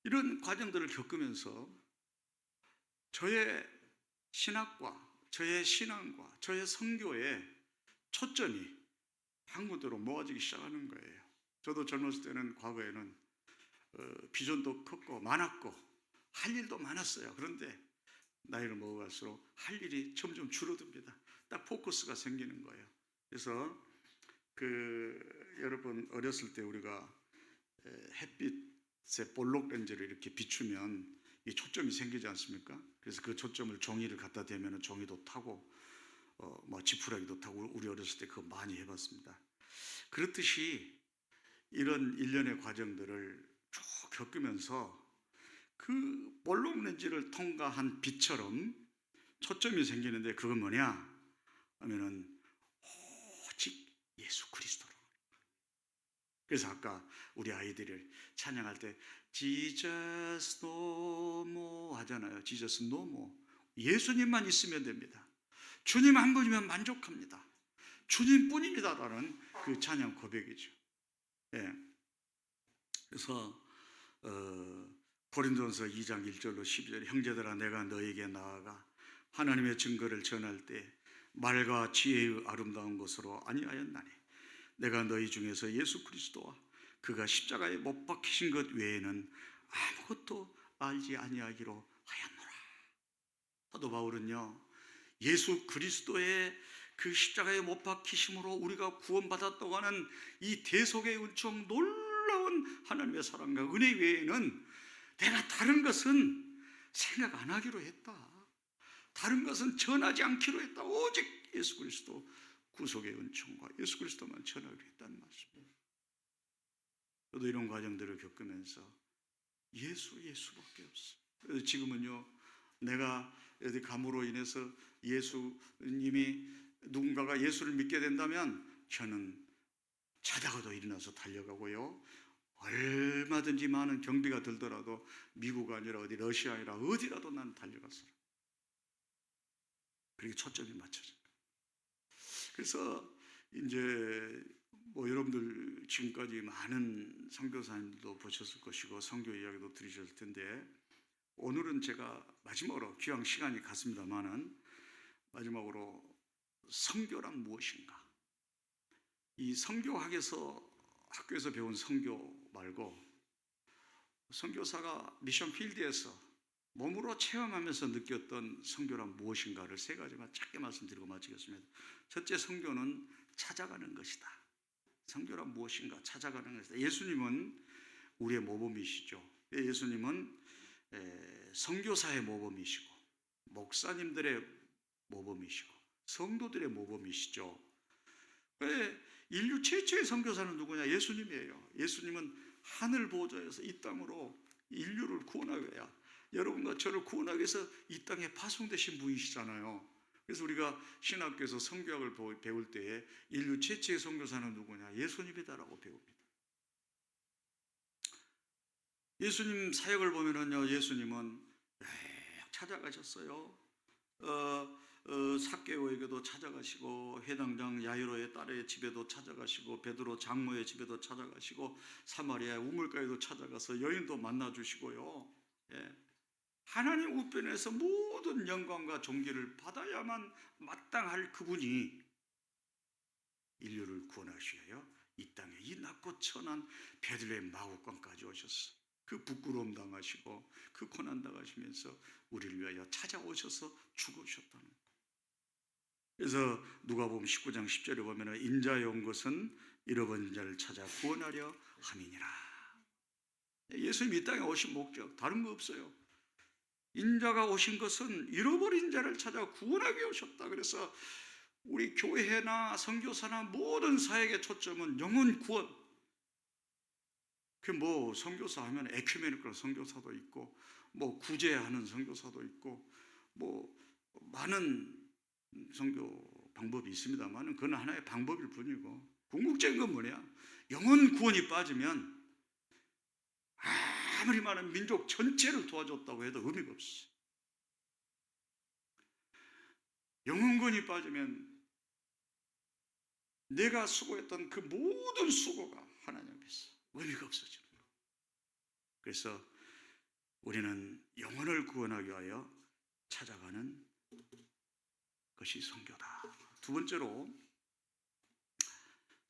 이런 과정들을 겪으면서 저의 신학과 저의 신앙과 저의 선교의 초점이 한 군데로 모아지기 시작하는 거예요. 저도 젊었을 때는 과거에는 비전도 컸고 많았고 할 일도 많았어요. 그런데 나이를 먹어갈수록 할 일이 점점 줄어듭니다. 딱 포커스가 생기는 거예요. 그래서 여러분 어렸을 때 우리가 햇빛에 볼록 렌즈를 이렇게 비추면 이 초점이 생기지 않습니까? 그래서 그 초점을 종이를 갖다 대면 종이도 타고 뭐 지푸라기도 타고 우리 어렸을 때 그거 많이 해봤습니다. 그렇듯이 이런 일련의 과정들을 쭉 겪으면서 그 볼록 렌즈를 통과한 빛처럼 초점이 생기는데 그건 뭐냐 하면은 오직 예수 그리스도로. 그래서 아까 우리 아이들을 찬양할 때 Jesus no more 하잖아요. Jesus no more. 예수님만 있으면 됩니다. 주님 한 분이면 만족합니다. 주님뿐입니다라는 그 찬양 고백이죠. 예. 그래서 고린도전서 2장 1절로 12절 형제들아 내가 너에게 나아가 하나님의 증거를 전할 때 말과 지혜의 아름다운 것으로 아니하였나니 내가 너희 중에서 예수 그리스도와 그가 십자가에 못 박히신 것 외에는 아무것도 알지 아니하기로 하였노라. 사도 바울은요 예수 그리스도의 그 십자가에 못 박히심으로 우리가 구원받았다고 하는 이 대속의 은총 놀라운 하나님의 사랑과 은혜 외에는 내가 다른 것은 생각 안 하기로 했다. 다른 것은 전하지 않기로 했다. 오직 예수 그리스도 구속의 은총과 예수 그리스도만 전하기로 했다는 말씀이에요. 저도 이런 과정들을 겪으면서 예수밖에 없어요. 그래서 지금은요 내가 어디 감으로 인해서 예수님이 누군가가 예수를 믿게 된다면 저는 자다가도 일어나서 달려가고요. 얼마든지 많은 경비가 들더라도 미국 아니라 어디 러시아 아니라 어디라도 나는 달려갔어요. 그렇게 초점이 맞춰진 거예요. 그래서 이제 뭐 여러분들 지금까지 많은 선교사님들도 보셨을 것이고 선교 이야기도 들으셨을 텐데 오늘은 제가 마지막으로 귀한 시간이 갔습니다만은 마지막으로 선교란 무엇인가? 이 선교학에서 학교에서 배운 선교 말고 선교사가 미션 필드에서 몸으로 체험하면서 느꼈던 선교란 무엇인가를 세 가지만 짧게 말씀드리고 마치겠습니다. 첫째, 선교는 찾아가는 것이다. 선교란 무엇인가? 찾아가는 것이다. 예수님은 우리의 모범이시죠. 예수님은 선교사의 모범이시고 목사님들의 모범이시고 성도들의 모범이시죠. 인류 최초의 선교사는 누구냐? 예수님이에요. 예수님은 하늘 보좌에서 이 땅으로 인류를 구원하기 위해 여러분과 저를 구원하기 위해서 이 땅에 파송되신 분이시잖아요. 그래서 우리가 신학교에서 선교학을 배울 때에 인류 최초의 선교사는 누구냐? 예수님이다라고 배웁니다. 예수님 사역을 보면은요, 예수님은 찾아가셨어요. 삭개오에게도 찾아가시고 회당장 야이로의 딸의 집에도 찾아가시고 베드로 장모의 집에도 찾아가시고 사마리아 우물가에도 찾아가서 여인도 만나주시고요. 하나님 우편에서 모든 영광과 존귀를 받아야만 마땅할 그분이 인류를 구원하시기 위하여 이 땅에 이 낮고 천한 베들레헴 마구간까지 오셨어. 그 부끄러움 당하시고 그 고난 당하시면서 우리를 위하여 찾아오셔서 죽으셨다는 거예요. 그래서 누가복음 19장 10절에 보면 인자에 온 것은 잃어버린 자를 찾아 구원하려 함이니라. 예수님이 이 땅에 오신 목적 다른 거 없어요. 인자가 오신 것은 잃어버린 자를 찾아 구원하기 오셨다. 그래서 우리 교회나 선교사나 모든 사역의 초점은 영혼 구원. 그 뭐 선교사 하면 에큐메니컬 선교사도 있고 뭐 구제하는 선교사도 있고 뭐 많은 선교 방법이 있습니다만 그건 하나의 방법일 뿐이고 궁극적인 건 뭐냐? 영혼 구원이 빠지면 아무리 많은 민족 전체를 도와줬다고 해도 의미가 없어. 영혼권이 빠지면 내가 수고했던 그 모든 수고가 하나님 앞에서 의미가 없어지는 거예요. 그래서 우리는 영혼을 구원하기 위하여 찾아가는 것이 선교다. 두 번째로,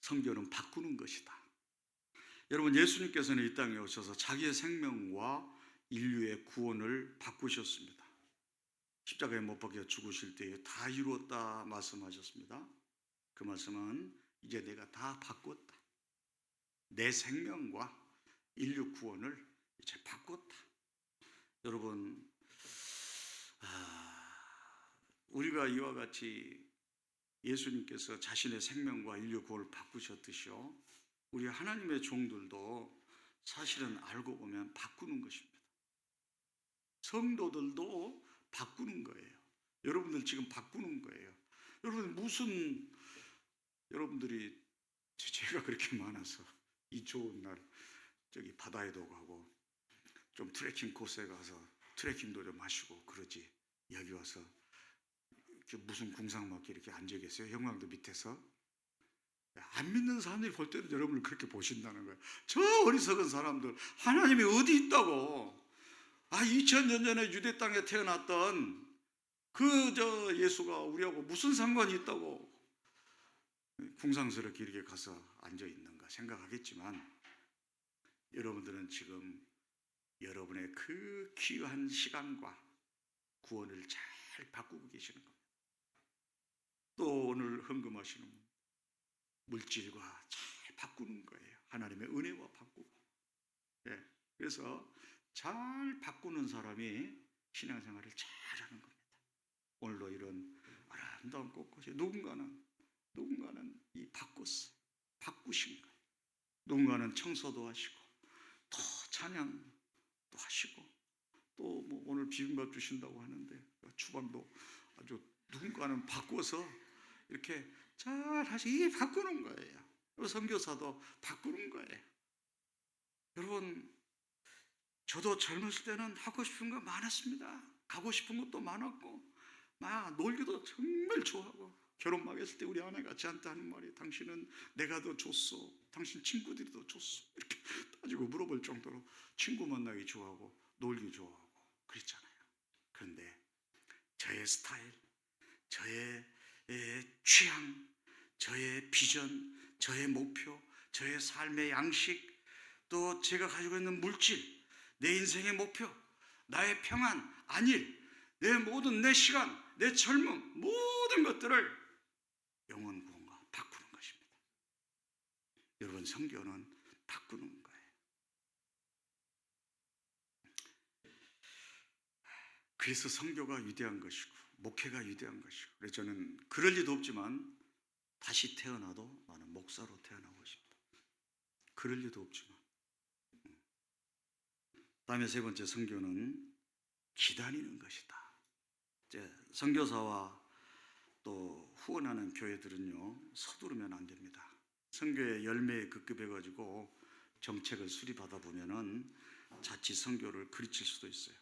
선교는 바꾸는 것이다. 여러분, 예수님께서는 이 땅에 오셔서 자기의 생명과 인류의 구원을 바꾸셨습니다. 십자가에 못 박혀 죽으실 때에 다 이루었다 말씀하셨습니다. 그 말씀은 이제 내가 다 바꿨다. 내 생명과 인류 구원을 이제 바꿨다. 여러분, 우리가 이와 같이 예수님께서 자신의 생명과 인류 구원을 바꾸셨듯이요, 우리 하나님의 종들도 사실은 알고 보면 바꾸는 것입니다. 성도들도 바꾸는 거예요. 여러분들 지금 바꾸는 거예요. 여러분들이 제가 그렇게 많아서 이 좋은 날 저기 바다에도 가고 좀 트레킹 코스에 가서 트레킹도 좀 하시고 그러지, 여기 와서 무슨 궁상맞게 이렇게 앉아 계세요? 형광도 밑에서. 안 믿는 사람들이 볼 때는 여러분을 그렇게 보신다는 거예요. 저 어리석은 사람들, 하나님이 어디 있다고? 2000년 전에 유대 땅에 태어났던 저 예수가 우리하고 무슨 상관이 있다고 궁상스럽게 이렇게 가서 앉아 있는가 생각하겠지만, 여러분들은 지금 여러분의 그 귀한 시간과 구원을 잘 바꾸고 계시는 겁니다. 또 오늘 헌금하시는 분, 물질과 잘 바꾸는 거예요. 하나님의 은혜와 바꾸고. 그래서 잘 바꾸는 사람이 신앙생활을 잘하는 겁니다. 오늘도 이런 아름다운 꽃꽃이 누군가는 이 바꾸신 거예요. 누군가는 청소도 하시고 또 찬양도 하시고 또 뭐 오늘 비빔밥 주신다고 하는데 주방도 아주 누군가는 바꿔서 이렇게 잘 하시. 이게 바꾸는 거예요. 선교사도 바꾸는 거예요. 여러분, 저도 젊었을 때는 하고 싶은 거 많았습니다. 가고 싶은 것도 많았고 막 놀기도 정말 좋아하고, 결혼 막 했을 때 우리 아내가 저한테 하는 말이, 당신은 내가 더 좋소, 당신 친구들이 더 좋소, 이렇게 따지고 물어볼 정도로 친구 만나기 좋아하고 놀기 좋아하고 그랬잖아요. 그런데 저의 스타일, 저의 취향, 저의 비전, 저의 목표, 저의 삶의 양식, 또 제가 가지고 있는 물질, 내 인생의 목표, 나의 평안, 안일, 내 모든 내 시간, 내 젊음, 모든 것들을 영혼 구원과 바꾸는 것입니다. 여러분, 선교는 바꾸는 거예요. 그래서 선교가 위대한 것이고 목회가 위대한 것이고, 그래서 저는 그럴 리도 없지만 다시 태어나도 나는 목사로 태어나고 싶다. 그럴 리도 없지만. 다음에 세 번째, 선교는 기다리는 것이다. 이제 선교사와 또 후원하는 교회들은요, 서두르면 안 됩니다. 선교의 열매에 급급해가지고 정책을 수립하다 보면은 자칫 선교를 그르칠 수도 있어요.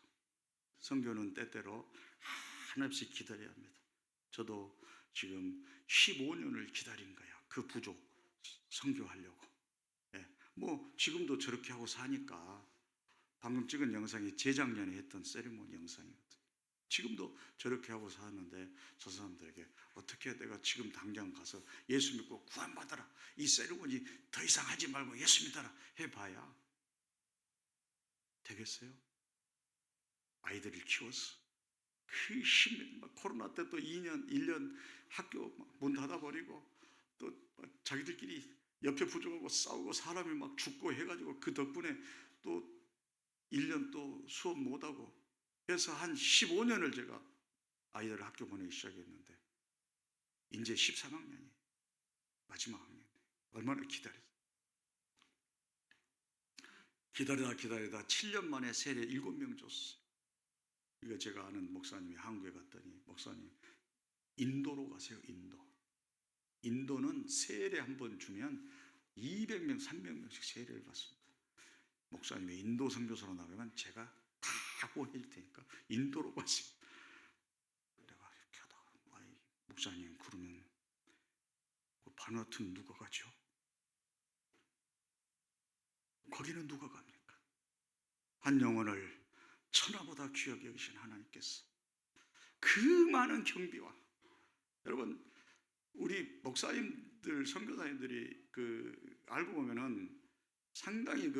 선교는 때때로 한없이 기다려야 합니다. 저도 지금 15년을 기다린 거예요. 그 부족 선교하려고. 뭐 지금도 저렇게 하고 사니까, 방금 찍은 영상이 재작년에 했던 세리머니 영상이거든요. 지금도 저렇게 하고 사는데 저 사람들에게 어떻게 내가 지금 당장 가서 예수 믿고 구원받아라, 이 세리머니 더 이상 하지 말고 예수 믿어라 해봐야 되겠어요? 아이들을 키워서 그 코로나 때 또 2년, 1년 학교 문 닫아버리고 또 자기들끼리 옆에 부족하고 싸우고 사람이 막 죽고 해가지고 그 덕분에 또 1년 또 수업 못하고 해서 한 15년을 제가 아이들을 학교 보내기 시작했는데, 이제 13학년이 마지막 학년. 얼마나 기다렸어요. 기다리다 7년 만에 세례 7명 줬어요. 이거 제가 아는 목사님이 한국에 갔더니, 목사님 인도로 가세요. 인도는 세례 한 번 주면 200명, 300명씩 세례를 받습니다. 목사님이 인도 선교사로 나가면 제가 다 보내줄 테니까 인도로 가세요. 내가 이렇게 하다가 목사님 그러면 그 바누아투는 누가 가죠? 거기는 누가 갑니까? 한 영혼을 천하보다 귀하게 여기신 하나님께서 그 많은 경비와, 여러분 우리 목사님들 선교사님들이 알고 보면은 상당히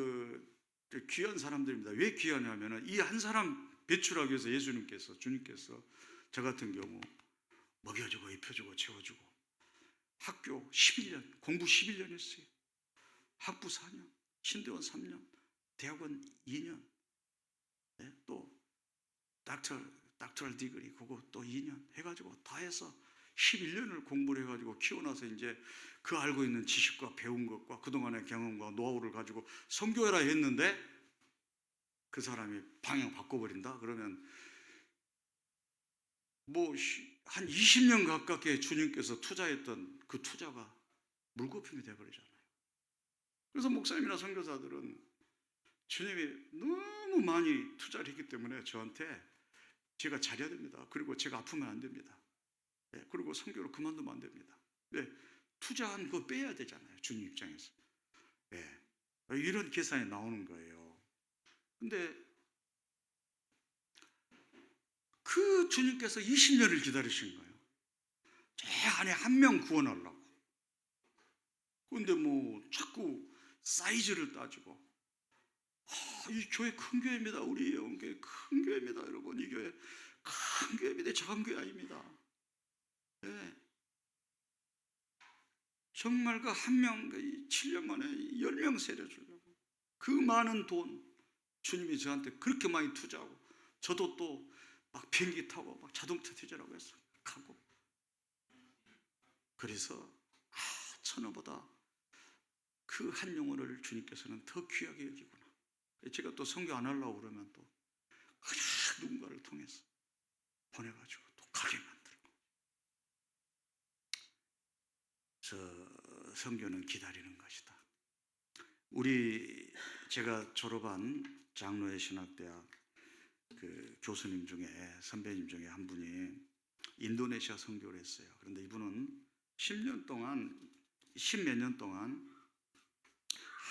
귀한 사람들입니다. 왜 귀하냐면은 이 한 사람 배출하기 위해서 주님께서 저 같은 경우 먹여주고 입혀주고 채워주고 학교 11년 공부 11년 했어요. 학부 4년, 신대원 3년, 대학원 2년, 네? 또 닥터럴 디그리 그거 또 2년 해가지고 다 해서 11년을 공부를 해가지고 키워나서 이제 그 알고 있는 지식과 배운 것과 그동안의 경험과 노하우를 가지고 선교해라 했는데 그 사람이 방향 바꿔버린다? 그러면 뭐 한 20년 가깝게 주님께서 투자했던 그 투자가 물거품이 돼버리잖아요. 그래서 목사님이나 선교사들은 주님이 너무 많이 투자를 했기 때문에 저한테 제가 잘해야 됩니다. 그리고 제가 아프면 안 됩니다. 그리고 선교를 그만두면 안 됩니다. 투자한 거 빼야 되잖아요. 주님 입장에서. 이런 계산이 나오는 거예요. 근데 그 주님께서 20년을 기다리신 거예요. 제 안에 한 명 구원하려고. 그런데 뭐 자꾸 사이즈를 따지고 이 교회 큰 교회입니다. 우리 영교회 큰 교회입니다. 여러분 이 교회 큰 교회입니다. 작은 교회 아닙니다. 정말 그 한 명 7년 만에 10명 세려주려고 그 많은 돈 주님이 저한테 그렇게 많이 투자하고 저도 또 막 비행기 타고 막 자동차 투자라고 해서 가고 그래서 천하보다 그 한 영혼을 주님께서는 더 귀하게 여기구나. 제가 또 선교 안 하려고 그러면 또 그냥 누군가를 통해서 보내가지고 또 가게 만들고. 선교는 기다리는 것이다. 제가 졸업한 장로회 신학대학 그 교수님 중에 선배님 중에 한 분이 인도네시아 선교를 했어요. 그런데 이분은 10몇 년 동안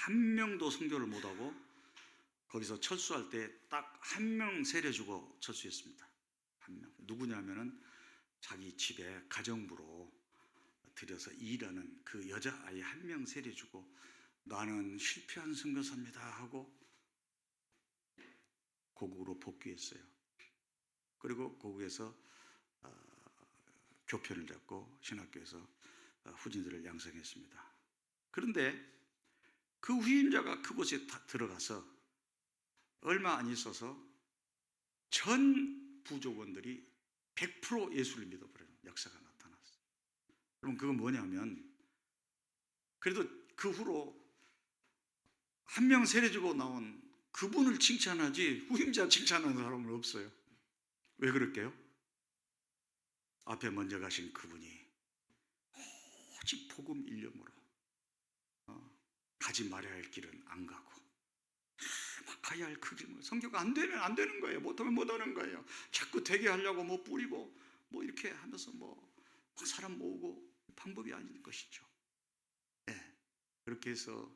한 명도 선교를 못하고 거기서 철수할 때 딱 한 명 세례주고 철수했습니다. 한 명. 누구냐면은 자기 집에 가정부로 들여서 일하는 그 여자아이 한 명 세례주고 나는 실패한 선교사입니다 하고 고국으로 복귀했어요. 그리고 고국에서 교편을 잡고 신학교에서 후진들을 양성했습니다. 그런데 그 후임자가 그곳에 들어가서 얼마 안 있어서 전 부족원들이 100% 예수를 믿어버리는 역사가 나타났어요. 여러분 그건 뭐냐면 그래도 그 후로 한 명 세례주고 나온 그분을 칭찬하지 후임자 칭찬하는 사람은 없어요. 왜 그럴게요? 앞에 먼저 가신 그분이 오직 복음 일념으로 가지 말아야 할 길은 안 가고 막 가야 할 그 길은 선교가 안 되면 안 되는 거예요. 못하면 못하는 거예요. 자꾸 되게 하려고 뭐 뿌리고 뭐 이렇게 하면서 뭐 사람 모으고 방법이 아닌 것이죠. 그렇게 해서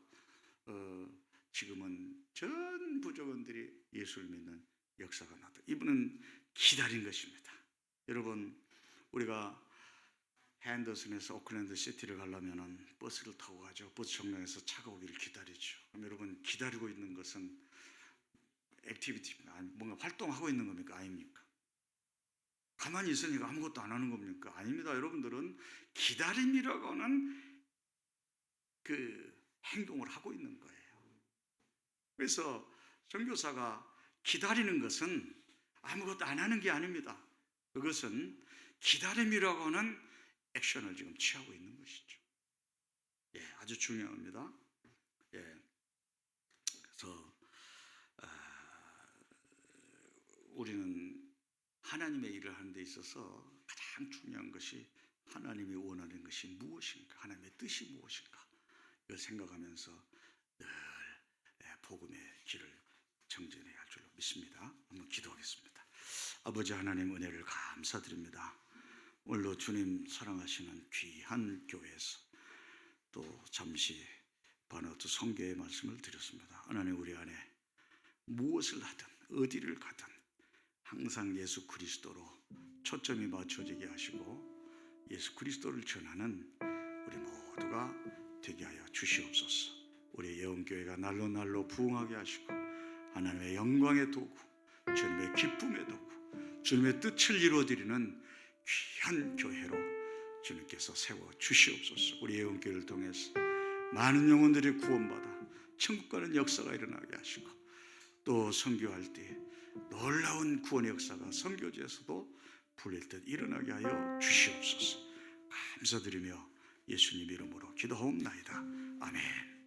지금은 전 부족원들이 예수를 믿는 역사가 나다. 이분은 기다린 것입니다. 여러분 우리가 핸더슨에서 오클랜드 시티를 가려면 버스를 타고 가죠. 버스 정류장에서 차가 오기를 기다리죠. 그럼 여러분 기다리고 있는 것은 액티비티입니다. 뭔가 활동하고 있는 겁니까? 아닙니까? 가만히 있으니까 아무것도 안 하는 겁니까? 아닙니다. 여러분들은 기다림이라고 하는 그 행동을 하고 있는 거예요. 그래서 선교사가 기다리는 것은 아무것도 안 하는 게 아닙니다. 그것은 기다림이라고 하는 액션을 지금 취하고 있는 것이죠. 아주 중요합니다. 그래서 우리는 하나님의 일을 하는 데 있어서 가장 중요한 것이 하나님이 원하는 것이 무엇인가, 하나님의 뜻이 무엇인가 이걸 생각하면서 늘 복음의 길을 정진해야 할 줄로 믿습니다. 한번 기도하겠습니다. 아버지 하나님 은혜를 감사드립니다. 오늘도 주님 사랑하시는 귀한 교회에서 또 잠시 바나우트 선교의 말씀을 드렸습니다. 하나님 우리 안에 무엇을 하든 어디를 가든 항상 예수 그리스도로 초점이 맞춰지게 하시고 예수 그리스도를 전하는 우리 모두가 되게 하여 주시옵소서. 우리 예언교회가 날로 날로 부흥하게 하시고 하나님의 영광의 도구, 주님의 기쁨의 도구, 주님의 뜻을 이루어드리는 귀한 교회로 주님께서 세워 주시옵소서. 우리 예언교회를 통해서 많은 영혼들이 구원받아 천국 가는 역사가 일어나게 하시고 또 선교할 때 놀라운 구원의 역사가 선교지에서도 풀릴 듯 일어나게 하여 주시옵소서. 감사드리며 예수님 이름으로 기도하옵나이다. 아멘.